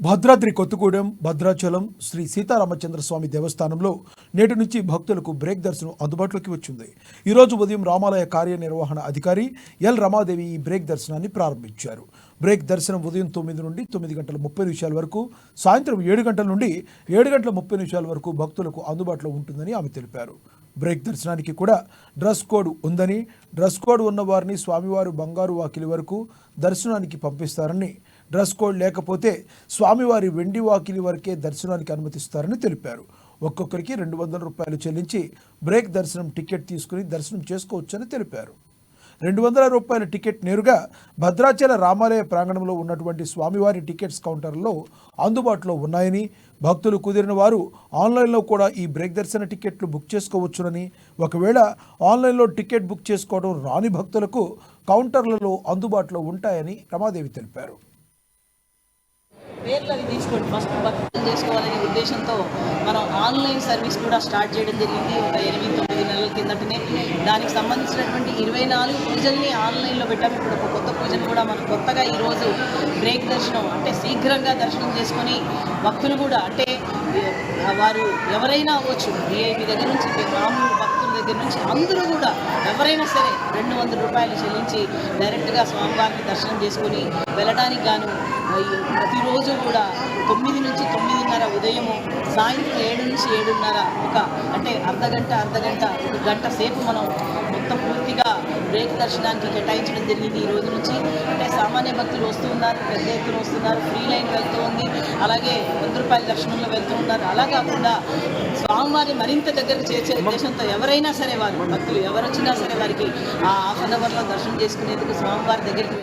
భద్రాద్రి కొత్తగూడెం భద్రాచలం శ్రీ సీతారామచంద్ర స్వామి దేవస్థానంలో నేటి నుంచి భక్తులకు బ్రేక్ దర్శనం అందుబాటులోకి వచ్చింది. ఈరోజు ఉదయం రామాలయ కార్యనిర్వహణ అధికారి ఎల్ రమాదేవి ఈ బ్రేక్ దర్శనాన్ని ప్రారంభించారు. బ్రేక్ దర్శనం ఉదయం 9 నుండి 9:30 వరకు, సాయంత్రం 7 గంటల నుండి 7:30 వరకు భక్తులకు అందుబాటులో ఉంటుందని ఆమె తెలిపారు. బ్రేక్ దర్శనానికి కూడా డ్రెస్ కోడ్ ఉందని, డ్రెస్ కోడ్ ఉన్న వారిని స్వామివారు బంగారు వాకిలి వరకు దర్శనానికి పంపిస్తారని, డ్రెస్ కోడ్ లేకపోతే స్వామివారి వెండి వాకిలి వరకే దర్శనానికి అనుమతిస్తారని తెలిపారు. ఒక్కొక్కరికి 200 రూపాయలు చెల్లించి బ్రేక్ దర్శనం టికెట్ తీసుకుని దర్శనం చేసుకోవచ్చని తెలిపారు. 200 రూపాయల టికెట్ నేరుగా భద్రాచల రామాలయ ప్రాంగణంలో ఉన్నటువంటి స్వామివారి టికెట్స్ కౌంటర్లో అందుబాటులో ఉన్నాయని, భక్తులు కుదిరిన వారు ఆన్లైన్లో కూడా ఈ బ్రేక్ దర్శన టికెట్లు బుక్ చేసుకోవచ్చునని, ఒకవేళ ఆన్లైన్లో టికెట్ బుక్ చేసుకోవడం రాని భక్తులకు కౌంటర్లలో అందుబాటులో ఉంటాయని రమాదేవి తెలిపారు. పేర్లు అవి తీసుకోండి, ఫస్ట్ భక్తులు చేసుకోవాలనే ఉద్దేశంతో మనం ఆన్లైన్ సర్వీస్ కూడా స్టార్ట్ చేయడం జరిగింది. ఒక 8-9 నెలల కిందటనే దానికి సంబంధించినటువంటి 24 పూజల్ని ఆన్లైన్లో పెట్టాము. ఇప్పుడు ఒక కొత్త పూజను కూడా మనం కొత్తగా ఈరోజు బ్రేక్ దర్శనం అంటే శీఘ్రంగా దర్శనం చేసుకొని భక్తులు కూడా అంటే వారు ఎవరైనా అవ్వచ్చు, విఐపి దగ్గర నుంచి మామూలు భక్తుల దగ్గర నుంచి అందరూ కూడా ఎవరైనా సరే 200 రూపాయలు చెల్లించి డైరెక్ట్గా స్వామివారిని దర్శనం చేసుకొని వెళ్ళడానికి గాను ప్రతిరోజు కూడా 9 నుంచి 9:30 ఉదయము, సాయంత్రం 7 నుంచి 7:30 ఒక అంటే అర్ధగంట ఒక గంట సేపు మనం మొత్తం పూర్తిగా బ్రేక్ దర్శనానికి కేటాయించడం జరిగింది. ఈ రోజు నుంచి అంటే సామాన్య భక్తులు వస్తూ ఉన్నారు, పెద్ద ఎత్తున వస్తున్నారు, ఫ్రీ లైన్ వెళ్తూ ఉంది, అలాగే 100 రూపాయల దర్శనంలో వెళ్తూ ఉన్నారు. అలా కాకుండా స్వామివారి మరింత దగ్గరకు చేర్చే ఉద్దేశంతో ఎవరైనా సరే వారు భక్తులు ఎవరొచ్చినా సరే వారికి ఆ హాఫ్ అన్ అవర్లో దర్శనం చేసుకునేందుకు స్వామివారి దగ్గరికి